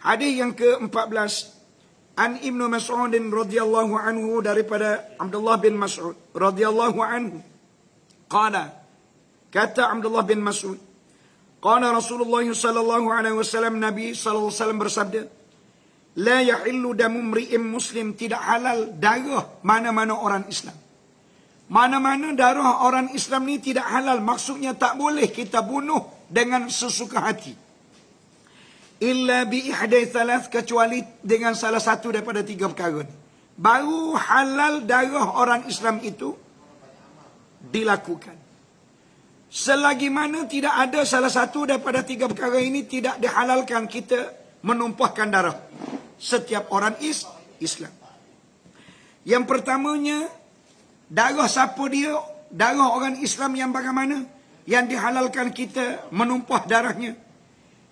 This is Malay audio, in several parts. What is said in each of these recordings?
Hadis yang ke-14, An Ibnu Mas'ud radhiyallahu anhu, daripada Abdullah bin Mas'ud radhiyallahu anhu. Qala, kata Abdullah bin Mas'ud, qala Rasulullah sallallahu alaihi wasallam, Nabi sallallahu alaihi wasallam bersabda, la yahillu damu mri'in muslim, tidak halal darah mana-mana orang Islam. Mana-mana darah orang Islam ni tidak halal, maksudnya tak boleh kita bunuh dengan sesuka hati. Illa bi ihdai thalath, kecuali dengan salah satu daripada tiga perkara ni. Baru halal darah orang Islam itu dilakukan. Selagi mana tidak ada salah satu daripada tiga perkara ini, tidak dihalalkan kita menumpahkan darah setiap orang Islam. Yang pertamanya, darah siapa dia? Darah orang Islam yang bagaimana? Yang dihalalkan kita menumpah darahnya.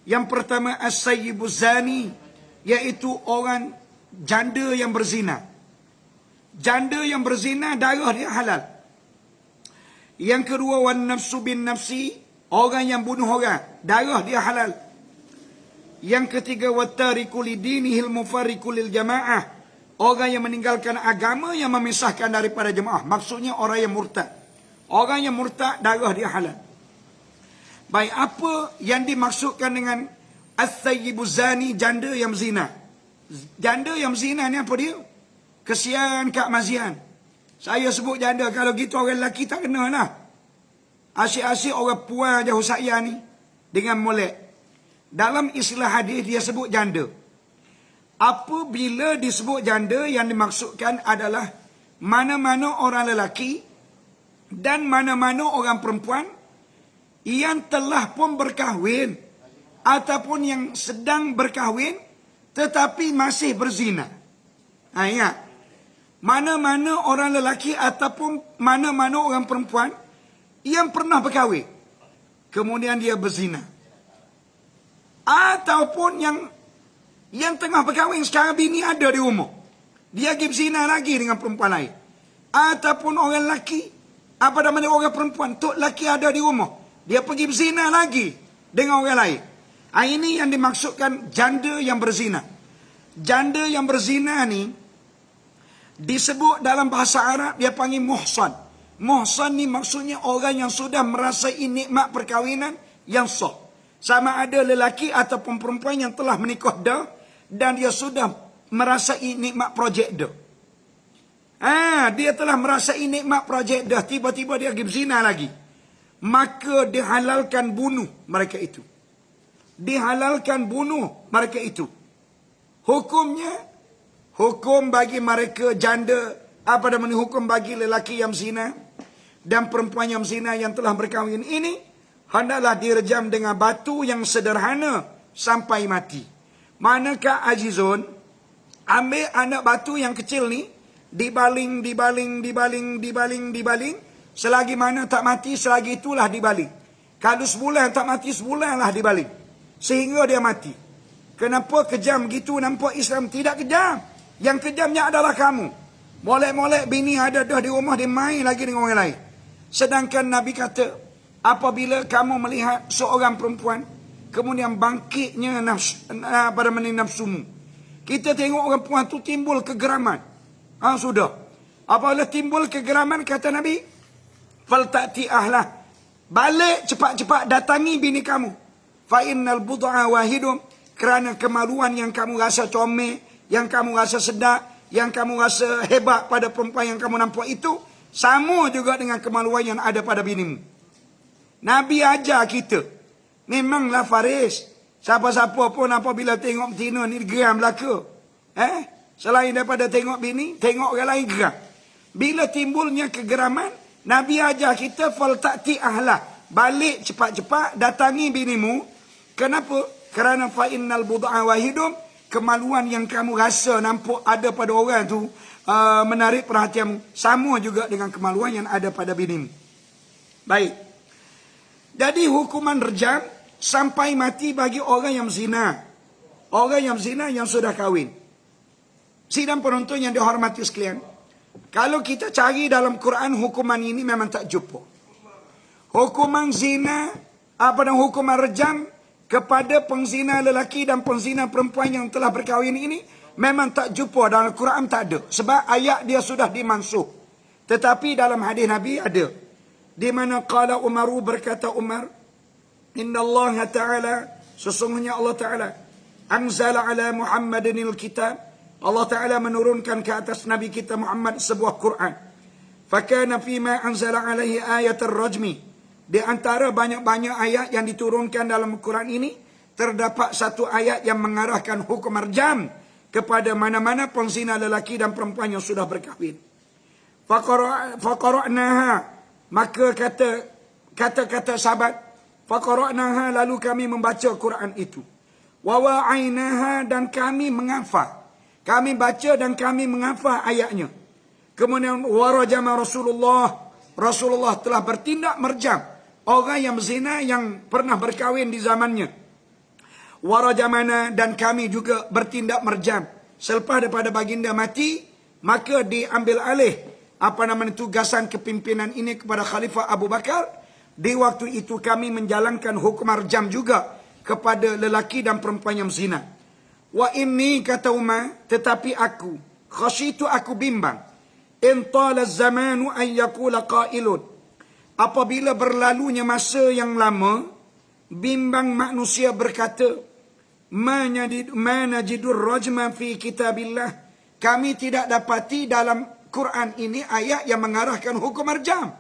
Yang pertama, as-sayyibuz zani, iaitu orang janda yang berzina. Janda yang berzina, darah dia halal. Yang kedua, wan nafsu bin nafsi, orang yang bunuh orang, darah dia halal. Yang ketiga, wattariku lidinihil mufarriku lil jamaah, orang yang meninggalkan agama, yang memisahkan daripada jemaah. Maksudnya orang yang murtad. Orang yang murtad, darah dia halal. Baik, apa yang dimaksudkan dengan as-sayyibuz zani, janda yang zina? Janda yang zina ni apa dia? Kesian Kak Mazian. Saya sebut janda, kalau gitu orang lelaki tak kena lah. Asyik-asyik orang puan jauh saya ni dengan molek. Dalam istilah hadis dia sebut janda. Apabila disebut janda, yang dimaksudkan adalah mana-mana orang lelaki dan mana-mana orang perempuan yang telah pun berkahwin ataupun yang sedang berkahwin tetapi masih berzina. Ya. Mana-mana orang lelaki ataupun mana-mana orang perempuan yang pernah berkahwin kemudian dia berzina. Ataupun yang tengah berkahwin sekarang, bini ada di rumah, dia pergi berzina lagi dengan perempuan lain. Ataupun orang lelaki, apa namanya, orang perempuan, tok lelaki ada di rumah, dia pergi berzina lagi dengan orang lain. Ini yang dimaksudkan janda yang berzina. Janda yang berzina ni disebut dalam bahasa Arab, dia panggil muhsan. Muhsan ni maksudnya orang yang sudah merasai nikmat perkahwinan yang sah. Sama ada lelaki ataupun perempuan yang telah menikah dah dan dia sudah merasai nikmat projek dah. Dia telah merasai nikmat projek dah, tiba-tiba dia pergi berzina lagi. Maka dihalalkan bunuh mereka itu. Dihalalkan bunuh mereka itu. Hukumnya, hukum bagi mereka janda, apa namanya, hukum bagi lelaki yang zina dan perempuan yang zina yang telah berkahwin ini, hendaklah direjam dengan batu yang sederhana sampai mati. Manakah azizun, ambil anak batu yang kecil ni, dibaling. Selagi mana tak mati, selagi itulah dibaling. Kalau sebulan tak mati, sebulanlah dibaling. Sehingga dia mati. Kenapa kejam gitu? Nampak Islam tidak kejam. Yang kejamnya adalah kamu. Molek-molek bini ada dah di rumah, dia main lagi dengan orang lain. Sedangkan Nabi kata, apabila kamu melihat seorang perempuan, kemudian bangkitnya nafsumu. Kita tengok orang perempuan tu timbul kegeraman. Sudah. Apabila timbul kegeraman, kata Nabi, falta'ti ahlah, balik cepat-cepat datangi bini kamu. Fa innal bud'a wahidum, kerana kemaluan yang kamu rasa comel, yang kamu rasa sedap, yang kamu rasa hebat pada perempuan yang kamu nampak itu, sama juga dengan kemaluan yang ada pada binimu. Nabi ajar kita. Memanglah Faris, siapa-siapa pun apabila tengok betina ni geram belaka. Selain daripada tengok bini, tengok orang lain geram. Bila timbulnya kegeraman, Nabi ajar kita falta'ti ahlah, balik cepat-cepat datangi binimu. Kenapa? Kerana fa innal bud'a wahidum, kemaluan yang kamu rasa nampak ada pada orang tu menarik perhatianmu, sama juga dengan kemaluan yang ada pada binimu. Baik. Jadi hukuman rejam sampai mati bagi orang yang zina. Orang yang zina yang sudah kahwin. Sidang penonton yang dihormati sekalian, kalau kita cari dalam Quran hukuman ini memang tak jumpa. Hukuman zina, hukuman rejam kepada penzina lelaki dan penzina perempuan yang telah berkahwin ini memang tak jumpa dalam Al-Quran, tak ada. Sebab ayat dia sudah dimansuh. Tetapi dalam hadis Nabi ada. Di mana qala Umaru, berkata Umar, Inna Allah Ta'ala, sesungguhnya Allah Ta'ala, anzala ala Muhammadinil kitab, Allah Ta'ala menurunkan ke atas Nabi kita Muhammad sebuah Quran. Fakana fima anzala alaihi ayat ar-rajmi. Di antara banyak-banyak ayat yang diturunkan dalam Quran ini, terdapat satu ayat yang mengarahkan hukum rajam kepada mana-mana penzina lelaki dan perempuan yang sudah berkahwin. Faqara'naha, maka kata sahabat, faqara'naha, lalu kami membaca Quran itu. Wa wa'ainaha, dan kami menghafal. Kami baca dan kami menghafal ayatnya. Kemudian warajama Rasulullah telah bertindak merjam orang yang berzina yang pernah berkahwin di zamannya. Warajamana, dan kami juga bertindak merjam. Selepas daripada baginda mati, maka diambil alih tugasan kepimpinan ini kepada Khalifah Abu Bakar. Di waktu itu kami menjalankan hukum marjam juga kepada lelaki dan perempuan yang zina. Wa inni, kata Umar, tetapi aku khasyitu, aku bimbang, in tala zamanu an yaqula qailun, apabila berlalunya masa yang lama, bimbang manusia berkata, ma najidur rajma fi kitabillah, kami tidak dapati dalam Quran ini ayat yang mengarahkan hukum marjam.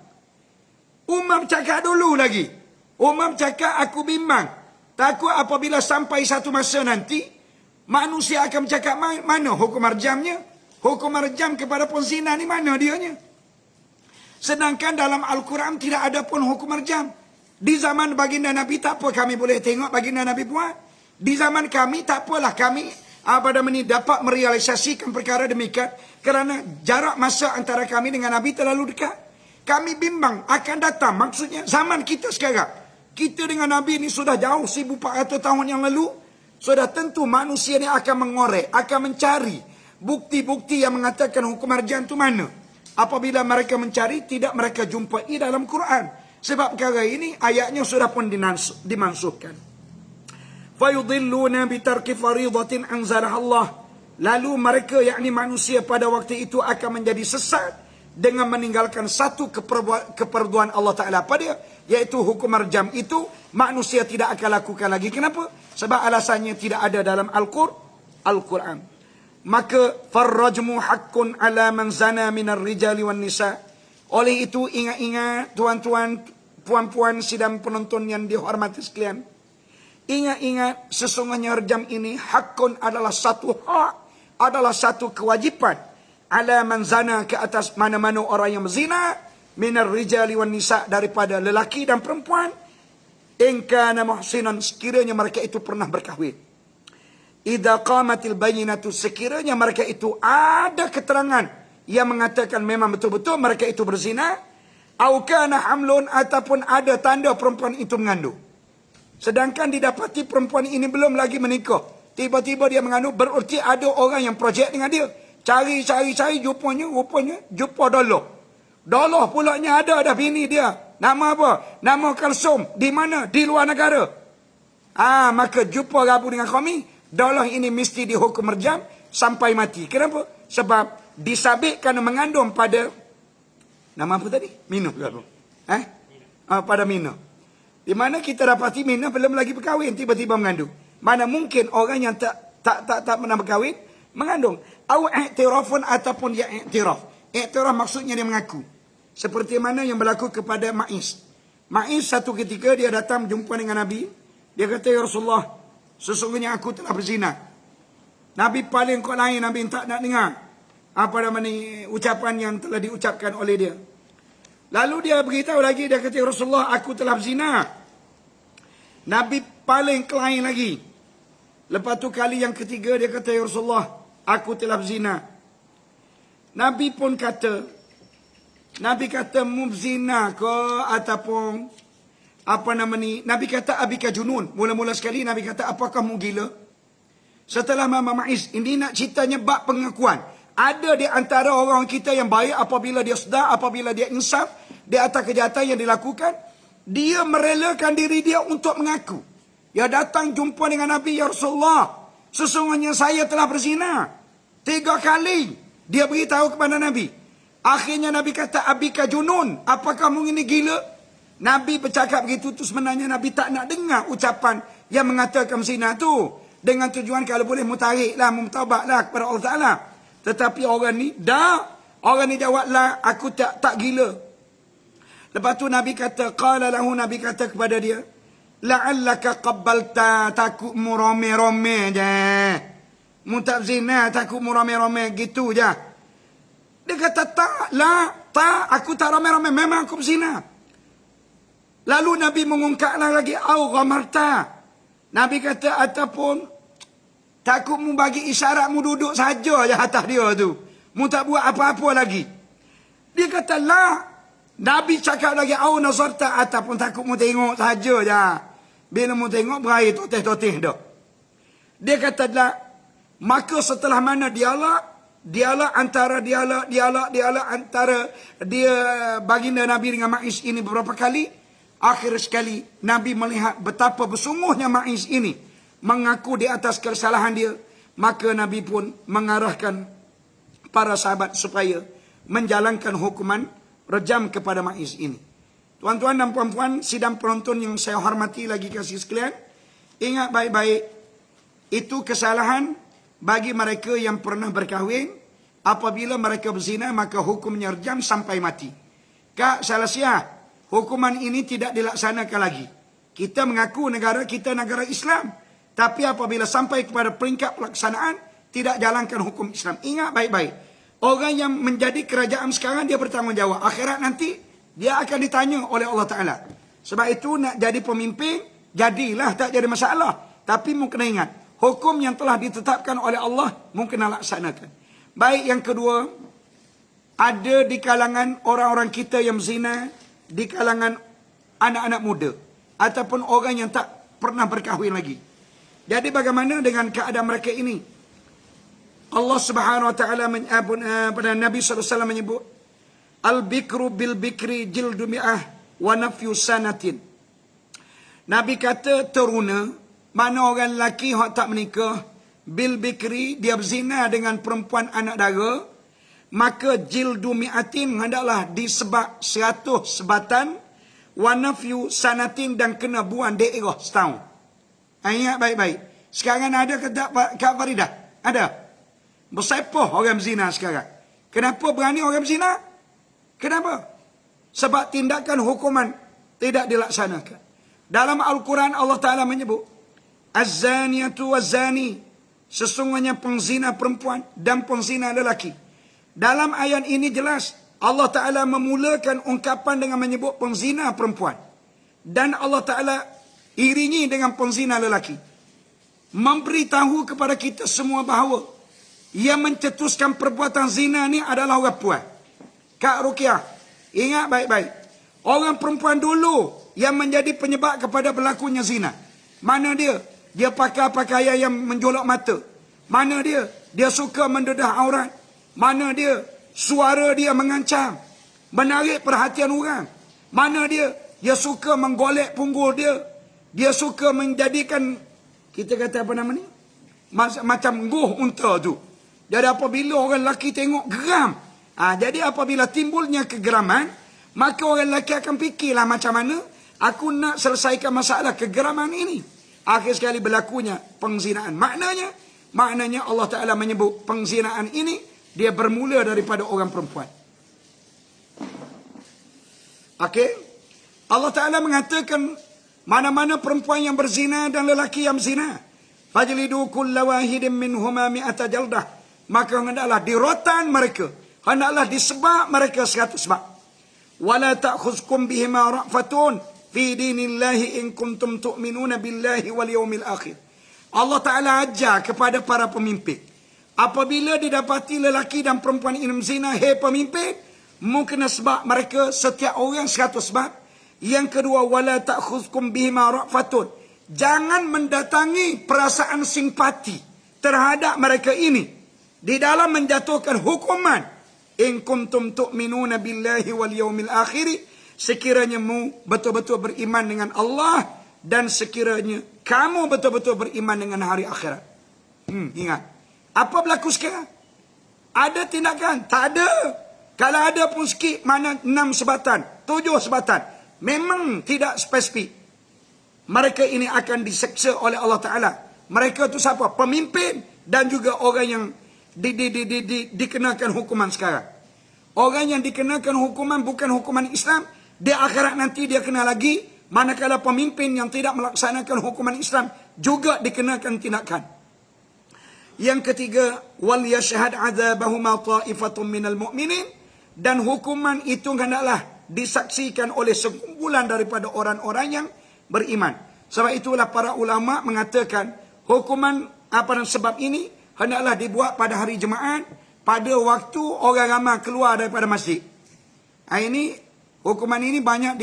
Umar cakap dulu lagi. Umar cakap aku bimbang, takut apabila sampai satu masa nanti manusia akan bercakap, mana hukum marjamnya? Hukum marjam kepada penzina ni mana dianya? Sedangkan dalam Al-Quran tidak ada pun hukum marjam. Di zaman baginda Nabi tak apa kami boleh tengok baginda Nabi buat. Di zaman kami tak apalah kami dapat merealisasikan perkara demikian. Kerana jarak masa antara kami dengan Nabi terlalu dekat. Kami bimbang akan datang. Maksudnya zaman kita sekarang. Kita dengan Nabi ni sudah jauh 1400 tahun yang lalu. Sudah tentu manusia ni akan mengorek, akan mencari bukti-bukti yang mengatakan hukum marjam itu mana. Apabila mereka mencari, tidak mereka jumpai dalam Quran. Sebab perkara ini ayatnya sudah pun dimansuhkan. Fayudilluna bitarki faridatin anzalaha Allah. Lalu mereka, yakni manusia pada waktu itu akan menjadi sesat dengan meninggalkan satu keperluan Allah Ta'ala pada, iaitu hukum marjam itu manusia tidak akan lakukan lagi. Kenapa? Sebab alasannya tidak ada dalam Al-Quran. Maka farrajmu haqqun ala man zana minar rijali wan nisa. Oleh itu ingat-ingat tuan-tuan, puan-puan sidang penonton yang dihormati sekalian. Ingat-ingat sesungguhnya rajam ini haqqun adalah satu hak, adalah satu kewajipan ala man zana, ke atas mana-mana orang yang berzina, minar rijali wan nisa, daripada lelaki dan perempuan, in kana muhsinan, sekiranya mereka itu pernah berkahwin. Idza qamatil bayyinatu, sekiranya mereka itu ada keterangan yang mengatakan memang betul-betul mereka itu berzina, au kana hamlun, ataupun ada tanda perempuan itu mengandung. Sedangkan didapati perempuan ini belum lagi menikah, tiba-tiba dia mengandung, berarti ada orang yang projek dengan dia. Cari, rupanya jumpa Doloh. Doloh pulaknya ada dah bini dia. Nama apa? Nama Kalsum. Di mana? Di luar negara. Maka jumpa rabu dengan kami, Doloh ini mesti dihukum marjam sampai mati. Kenapa? Sebab disabitkan mengandung pada, nama apa tadi? Mino ke apa? Pada Mino. Di mana kita dapati Mino belum lagi berkahwin, tiba-tiba mengandung. Mana mungkin orang yang tak pernah berkahwin mengandung. Au i'tirafun, ataupun dia i'tiraf. I'tiraf maksudnya dia mengaku. Seperti mana yang berlaku kepada Ma'iz. Ma'iz satu ketika dia datang jumpa dengan Nabi. Dia kata, ya Rasulullah, sesungguhnya aku telah berzina. Nabi paling kok lain, Nabi tak nak dengar ucapan yang telah diucapkan oleh dia. Lalu dia beritahu lagi, dia kata, ya Rasulullah, aku telah berzina. Nabi paling lain lagi. Lepas tu kali yang ketiga dia kata, ya Rasulullah, aku telah berzina. Nabi pun kata, Nabi kata, mu berzina ke ataupun Nabi kata, abika junun. Mula-mula sekali Nabi kata, apakah mu gila? Setelah Mama Ma'iz, ini nak ceritanya bab pengakuan. Ada di antara orang kita yang baik apabila dia sedar, apabila dia insaf di atas kejahatan yang dilakukan, dia merelakan diri dia untuk mengaku. Dia datang jumpa dengan Nabi, ya Rasulullah, sesungguhnya saya telah berzina 3 kali. Dia beritahu kepada Nabi. Akhirnya Nabi kata, abika junun, apakah kamu ini gila? Nabi bercakap begitu, tu sebenarnya Nabi tak nak dengar ucapan yang mengatakan zina tu. Dengan tujuan kalau boleh mutariklah, mutaubatlah kepada Allah Ta'ala. Tetapi orang ni, orang ni jawablah, aku tak gila. Lepas tu Nabi kata, qala lahu, Nabi kata kepada dia, la'allaka qabbalta, takut mu rome-rome je. Mu tak zina, takut mu rome-rome gitu je. Dia kata, tak, aku tak rome-rome, memang aku berzina. Lalu Nabi mengungkaplah lagi, au ghamarta. Nabi kata, ataupun takut mu bagi isyarat mu duduk saja je atas dia tu. Mu tak buat apa-apa lagi. Dia kata, la. Nabi cakap lagi, au nazarta, ataupun takut mu tengok saja je. Bila mu tengok, berair toteh-toteh dah. Dia kata, la. Maka setelah mana dialog antara dia baginda Nabi dengan Ma'iz ini beberapa kali. Akhir sekali Nabi melihat betapa bersungguhnya Ma'iz ini mengaku di atas kesalahan dia. Maka Nabi pun mengarahkan para sahabat supaya menjalankan hukuman rejam kepada Ma'iz ini. Tuan-tuan dan puan-puan, sidang penonton yang saya hormati lagi kasih sekalian, ingat baik-baik, itu kesalahan bagi mereka yang pernah berkahwin. Apabila mereka berzina, maka hukumnya rejam sampai mati. Kak Salasiah, hukuman ini tidak dilaksanakan lagi. Kita mengaku negara kita negara Islam, tapi apabila sampai kepada peringkat pelaksanaan, tidak jalankan hukum Islam. Ingat baik-baik, orang yang menjadi kerajaan sekarang, dia bertanggungjawab. Akhirat nanti, dia akan ditanya oleh Allah Ta'ala. Sebab itu nak jadi pemimpin, jadilah, tak jadi masalah. Tapi mungkin ingat, hukum yang telah ditetapkan oleh Allah, mungkin nak laksanakan. Baik, yang kedua, ada di kalangan orang-orang kita yang berzina, di kalangan anak-anak muda, ataupun orang yang tak pernah berkahwin lagi. Jadi bagaimana dengan keadaan mereka ini? Allah Subhanahu Wa Taala pada Nabi SAW menyebut, al-bikru bil-bikri jildu mi'ah wa nafyu sanatin. Nabi kata teruna, mana orang lelaki yang tak menikah, bil-bikri, dia berzina dengan perempuan anak dara, maka jildu mi'atin, hendaklah disebab 100 sebatan, wa nafyu sanatin, dan kena buang daerah setahun. Ingat baik-baik. Sekarang ada ke tak Kak Faridah? Ada. Bersepah orang berzina sekarang. Kenapa berani orang berzina? Kenapa? Sebab tindakan hukuman tidak dilaksanakan. Dalam Al-Quran Allah Ta'ala menyebut, az-zaniyatu waz-zani, sesungguhnya penzina perempuan dan penzina lelaki. Dalam ayat ini jelas Allah Ta'ala memulakan ungkapan dengan menyebut penzina perempuan, dan Allah Ta'ala iringi dengan penzina lelaki, memberitahu kepada kita semua bahawa yang mencetuskan perbuatan zina ni adalah orang perempuan. Kak Rukiah, ingat baik-baik, orang perempuan dulu yang menjadi penyebab kepada berlakunya zina. Mana dia? Dia pakai pakaian yang menjolok mata. Mana dia? Dia suka mendedah aurat. Mana dia? Suara dia mengancam, menarik perhatian orang. Mana dia? Dia suka menggolek punggul dia. Dia suka menjadikan, kita kata apa nama ni? Macam guh unta tu. Jadi apabila orang lelaki tengok, geram. Jadi apabila timbulnya kegeraman, maka orang lelaki akan fikirlah macam mana aku nak selesaikan masalah kegeraman ini. Akhir sekali berlakunya pengzinaan. Maknanya Allah Ta'ala menyebut pengzinaan ini, dia bermula daripada orang perempuan. Okey? Allah Ta'ala mengatakan, mana-mana perempuan yang berzina dan lelaki yang berzina, fajlidu kulla wahidin minhuma mi'ata jaldah, maka hendaklah dirotan mereka, hendaklah disebab mereka 100 sebab. Wala ta'khuzkum bihima ra'fatun fi dinillahi in kuntum tu'minuna billahi wal yawmil akhir. Allah Ta'ala ajar kepada para pemimpin, apabila didapati lelaki dan perempuan ini berzina, hei pemimpin, mungkin sebab mereka setiap orang 100 sebab. Yang kedua, wala ta'khuzkum bihima ra'fatun, jangan mendatangi perasaan simpati terhadap mereka ini di dalam menjatuhkan hukuman. In kuntum tu'minuna billahi wal yawmil akhir, sekiranya mu betul-betul beriman dengan Allah dan sekiranya kamu betul-betul beriman dengan hari akhirat. Ingat. Apa berlaku sekarang? Ada tindakan? Tak ada. Kalau ada pun sikit, mana 6 sebatan, 7 sebatan. Memang tidak spesifik. Mereka ini akan diseksa oleh Allah Ta'ala. Mereka tu siapa? Pemimpin dan juga orang yang dikenakan hukuman sekarang. Orang yang dikenakan hukuman bukan hukuman Islam. Di akhirat nanti dia kena lagi. Manakala pemimpin yang tidak melaksanakan hukuman Islam juga dikenakan tindakan. Yang ketiga, wal yashhad 'adzabahuma ta'ifatun minal mu'minin, dan hukuman itu hendaklah disaksikan oleh sekumpulan daripada orang-orang yang beriman. Sebab itulah para ulama mengatakan hukuman sebab ini hendaklah dibuat pada hari Jumaat, pada waktu orang ramai keluar daripada masjid. Ini hukuman ini banyak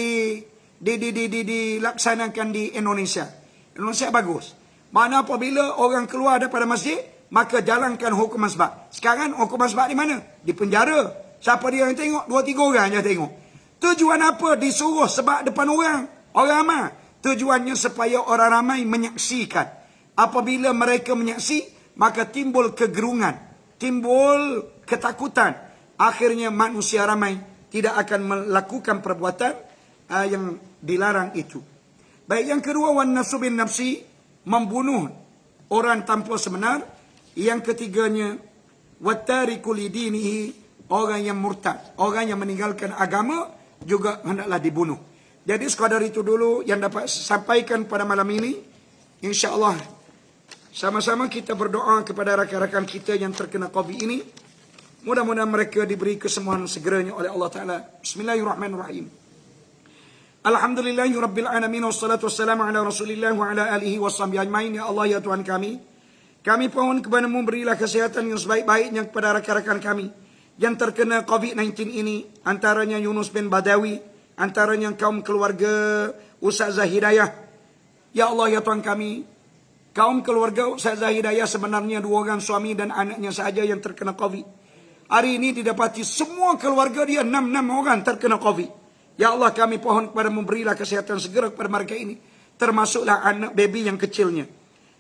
dilaksanakan di Indonesia. Indonesia bagus. Mana apabila orang keluar daripada masjid, maka jalankan hukuman sebab. Sekarang hukuman sebab di mana? Di penjara. Siapa dia yang tengok? 2-3 orang je tengok. Tujuan apa disuruh sebab depan orang? Orang ramai. Tujuannya supaya orang ramai menyaksikan. Apabila mereka menyaksi, maka timbul kegerungan, timbul ketakutan. Akhirnya manusia ramai tidak akan melakukan perbuatan yang dilarang itu. Baik, yang kedua, wan nafsu bin nafsi, membunuh orang tanpa sebenar. Yang ketiganya, wattariku lidinihi, orang yang murtad, orang yang meninggalkan agama juga hendaklah dibunuh. Jadi sekadar itu dulu yang dapat sampaikan pada malam ini. InsyaAllah sama-sama kita berdoa kepada rakan-rakan kita yang terkena COVID ini. Mudah-mudahan mereka diberi kesembuhan segeranya oleh Allah Ta'ala. Bismillahirrahmanirrahim. Alhamdulillahi Rabbil Alamin. Wassalatu wassalamu ala Rasulillah wa ala alihi wa sahbihi ajmain. Ya Allah, ya Tuhan kami pohon kepadamu berilah kesehatan yang sebaik-baiknya kepada rakan-rakan kami yang terkena COVID-19 ini. Antaranya Yunus bin Badawi, antaranya kaum keluarga Ustazah Hidayah. Ya Allah, ya Tuhan kami, kaum keluarga Ustazah Hidayah sebenarnya 2 orang suami dan anaknya sahaja yang terkena COVID. Hari ini didapati semua keluarga dia 6 orang terkena COVID. Ya Allah, kami pohon kepadamu berilah kesehatan segera kepada mereka ini, termasuklah anak baby yang kecilnya.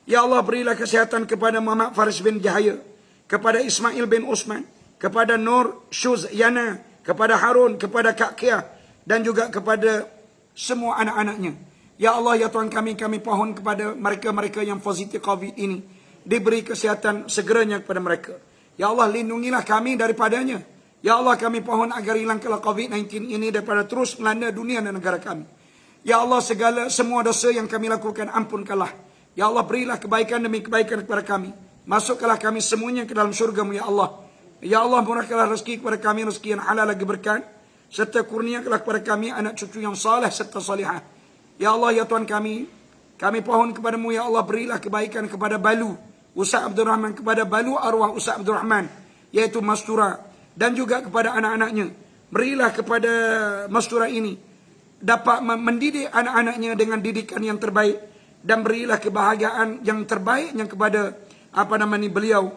Ya Allah, berilah kesehatan kepada Muhammad Faris bin Jahaya, kepada Ismail bin Usman, kepada Nur Shuz Yana, kepada Harun, kepada Kak Kia, dan juga kepada semua anak-anaknya. Ya Allah, ya Tuhan kami pohon kepada mereka-mereka yang positif COVID ini, diberi kesehatan segeranya kepada mereka. Ya Allah, lindungilah kami daripadanya. Ya Allah, kami pohon agar hilangkanlah COVID-19 ini daripada terus melanda dunia dan negara kami. Ya Allah, semua dosa yang kami lakukan ampunkanlah. Ya Allah, berilah kebaikan demi kebaikan kepada kami. Masukkanlah kami semuanya ke dalam syurga-Mu, ya Allah. Ya Allah, murahkanlah rezeki kepada kami, rezeki yang halal lagi berkah, serta kurniakanlah kepada kami anak cucu yang saleh serta salihah. Ya Allah, ya Tuhan kami pohon kepadamu, ya Allah, berilah kebaikan kepada Balu Ustaz Abdul Rahman, kepada Balu arwah Ustaz Abdul Rahman, yaitu Mastura, dan juga kepada anak-anaknya. Berilah kepada Mastura ini dapat mendidik anak-anaknya dengan didikan yang terbaik, dan berilah kebahagiaan yang terbaik yang kepada beliau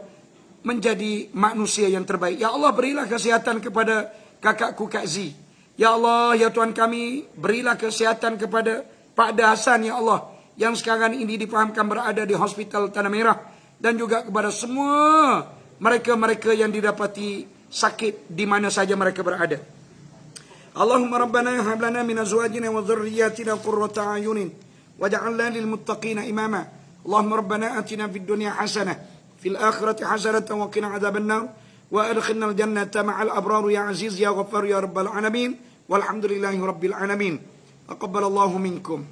menjadi manusia yang terbaik. Ya Allah, berilah kesihatan kepada kakakku Kak Z. Ya Allah, ya Tuhan kami, berilah kesihatan kepada Pak Hasan, ya Allah, yang sekarang ini difahamkan berada di Hospital Tanah Merah, dan juga kepada semua mereka-mereka yang didapati sakit di mana saja mereka berada. Allahumma rabbana hab lana min azwajina wa dhurriyyatina qurrata a'yunin waj'alna lil muttaqina imama. Allahumma rabbana atina fid dunya hasanah fil akhirati hasanatan wa qina adzaban nar wa adkhilna al jannata ma'al abrar ya aziz ya ghaffar ya rabbal alamin walhamdulillahi rabbil alamin. Taqabbalallahu minkum.